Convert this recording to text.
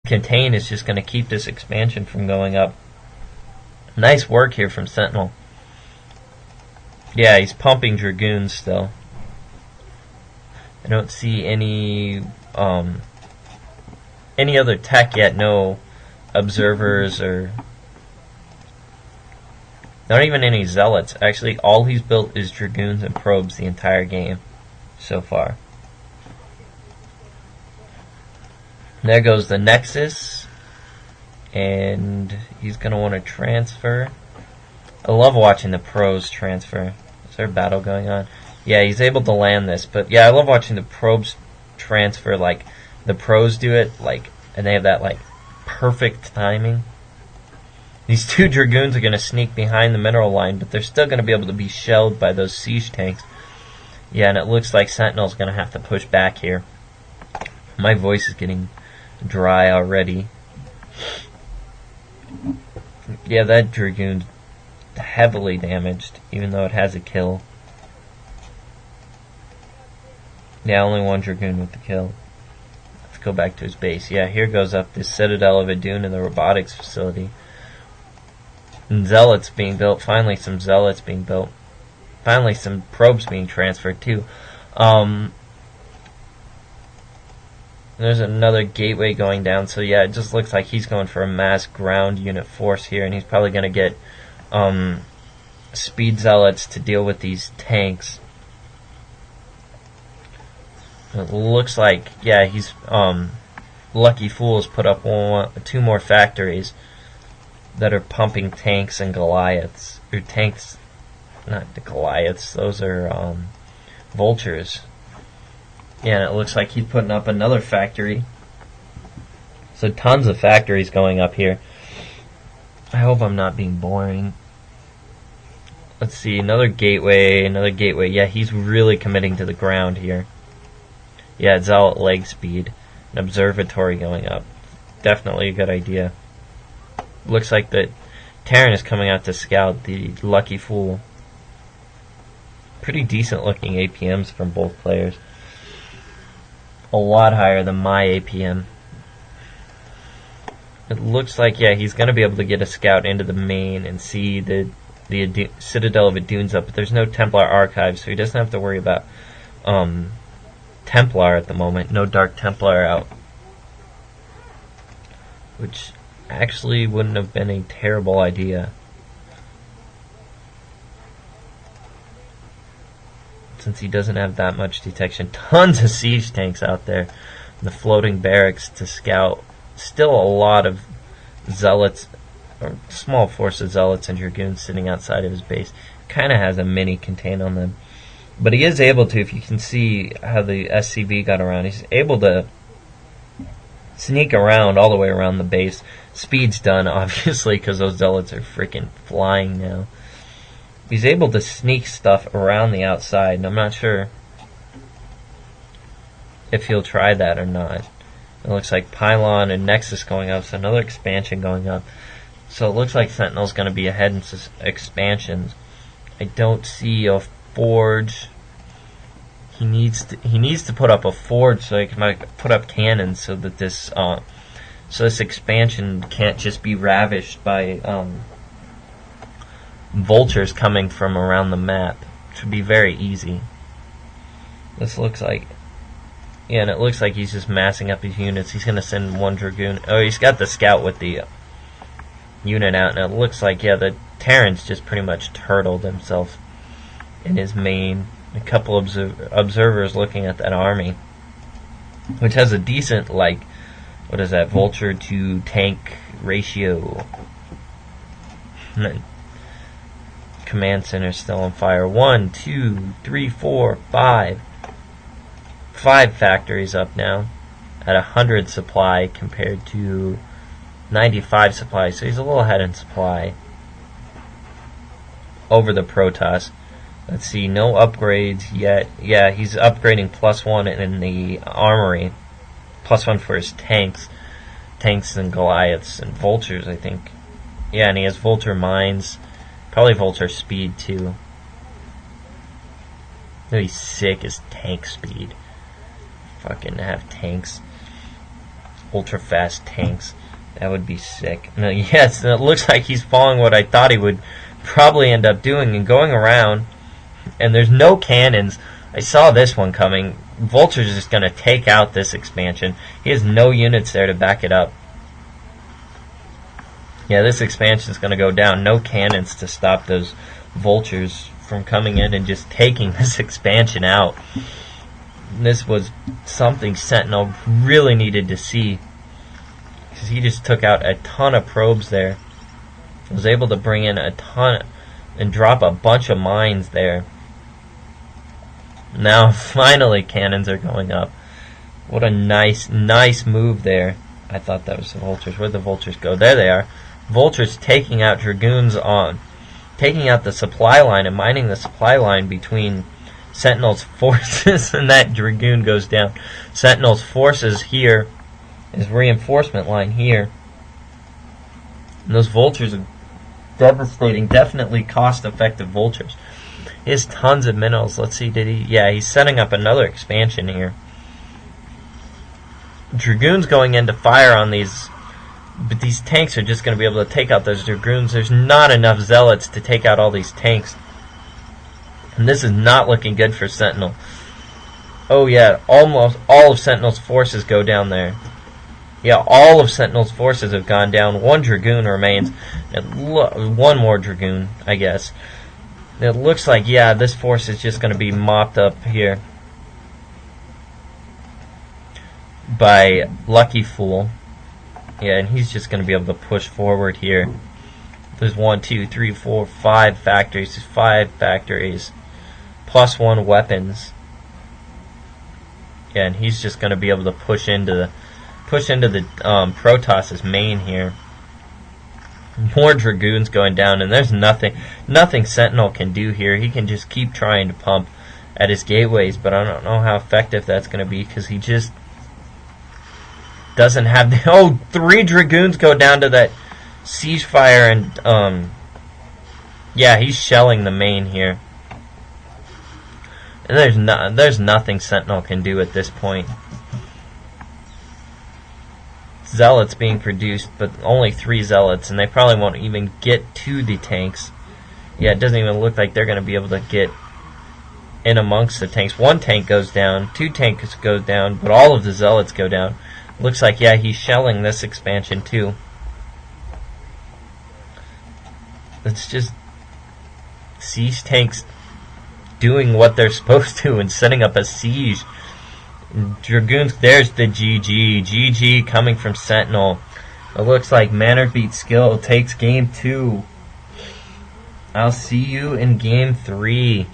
contain is just going to keep this expansion from going up. Nice work here from Sentinel. Yeah, he's pumping Dragoons still. I don't see any other tech yet. No observers or not even any zealots. Actually, all he's built is Dragoons and probes the entire game so far. There goes the Nexus, and he's going to want to transfer. I love watching the pros transfer. Is there a battle going on? Yeah, he's able to land this, but yeah, I love watching the probes transfer. Like the pros do it, like, and they have that like perfect timing. These two Dragoons are going to sneak behind the mineral line, but they're still going to be able to be shelled by those siege tanks. Yeah, and it looks like Sentinel's going to have to push back here. My voice is getting dry already. Yeah, that Dragoon's heavily damaged, even though it has a kill. Yeah, only one Dragoon with the kill. Let's go back to his base. Yeah, here goes up this Citadel of Adun in the robotics facility. And Zealots being built. Finally some Zealots being built. Finally some probes being transferred too. There's another gateway going down, so yeah, it just looks like he's going for a mass ground unit force here, and he's probably going to get speed zealots to deal with these tanks. It looks like, yeah, he's LuckyFool has put up two more factories that are pumping tanks and Goliaths. Or tanks, not the Goliaths, those are vultures. Yeah, and it looks like he's putting up another factory. So tons of factories going up here. I hope I'm not being boring. Let's see, another gateway. Yeah, he's really committing to the ground here. Yeah, Zealot leg speed. An observatory going up. Definitely a good idea. Looks like the Terran is coming out to scout the LuckyFool. Pretty decent looking APMs from both players. A lot higher than my APM. It looks like, yeah, he's going to be able to get a scout into the main and see the Citadel of Adun's up, but there's no Templar archive, so he doesn't have to worry about Templar at the moment. No Dark Templar out. Which actually wouldn't have been a terrible idea. Since he doesn't have that much detection. Tons of siege tanks out there. The floating barracks to scout. Still a lot of zealots, or small force of zealots and dragoons sitting outside of his base. Kind of has a mini contain on them. But he is able to, if you can see how the SCV got around, he's able to sneak around all the way around the base. Speed's done, obviously, because those zealots are freaking flying now. He's able to sneak stuff around the outside, and I'm not sure if he'll try that or not. It looks like Pylon and Nexus going up, so another expansion going up. So it looks like Sentinel's going to be ahead in expansions. I don't see a forge. He needs to put up a forge so he can put up cannons so that this expansion can't just be ravished by vultures coming from around the map. It should be very easy. This looks like, yeah, and it looks like he's just massing up his units. He's going to send one Dragoon. Oh, he's got the scout with the unit out, and it looks like, yeah, the Terran's just pretty much turtled himself in his main. A couple of observers looking at that army, which has a decent, like, what is that, vulture to tank ratio. And then command center still on fire. 1, 2, 3, 4, 5. 5 factories up now at 100 supply compared to 95 supply, so he's a little ahead in supply over the Protoss. Let's see, no upgrades yet. Yeah, he's upgrading +1 in the armory. +1 for his tanks. Tanks and Goliaths and vultures, I think. Yeah, and he has vulture mines. Probably vulture speed, too. No, he's sick as tank speed. Fucking have tanks. ultra fast tanks. That would be sick. No, yes, it looks like he's following what I thought he would probably end up doing and going around. And there's no cannons. I saw this one coming. Vulture's just going to take out this expansion. He has no units there to back it up. Yeah, this expansion is going to go down. No cannons to stop those vultures from coming in and just taking this expansion out. This was something Sentinel really needed to see, because he just took out a ton of probes there. Was able to bring in a ton and drop a bunch of mines there. Now finally cannons are going up. What a nice move there. I thought that was the vultures. Where'd the vultures go? There they are. Vultures taking out dragoons on, taking out the supply line and mining the supply line between Sentinel's forces, and that dragoon goes down. Sentinel's forces here, his reinforcement line here. And those vultures are devastating, definitely cost-effective vultures. He has tons of minerals. Let's see, did he? Yeah, he's setting up another expansion here. Dragoons going in to fire on these, but these tanks are just going to be able to take out those dragoons. There's not enough zealots to take out all these tanks. And this is not looking good for Sentinel. Oh yeah, almost all of Sentinel's forces go down there. Yeah, all of Sentinel's forces have gone down. One dragoon remains. One more dragoon, I guess. It looks like, yeah, this force is just going to be mopped up here by LuckyFool. Yeah, and he's just going to be able to push forward here. There's 1, 2, 3, 4, 5 factories. 5 factories. Plus 1 weapons. Yeah, and he's just going to be able to push into the Protoss's main here. More dragoons going down, and there's nothing Sentinel can do here. He can just keep trying to pump at his gateways, but I don't know how effective that's going to be, because he just doesn't have the... Oh, 3 dragoons go down to that siege fire, and yeah, he's shelling the main here. And there's nothing Sentinel can do at this point. Zealots being produced, but only 3 zealots, and they probably won't even get to the tanks. Yeah, it doesn't even look like they're going to be able to get in amongst the tanks. 1 tank goes down, 2 tanks go down, but all of the zealots go down. Looks like, yeah, he's shelling this expansion too. It's just siege tanks doing what they're supposed to and setting up a siege. Dragoons, there's the GG. GG coming from Sentinel. It looks like Manner beats Skill takes game 2. I'll see you in game 3.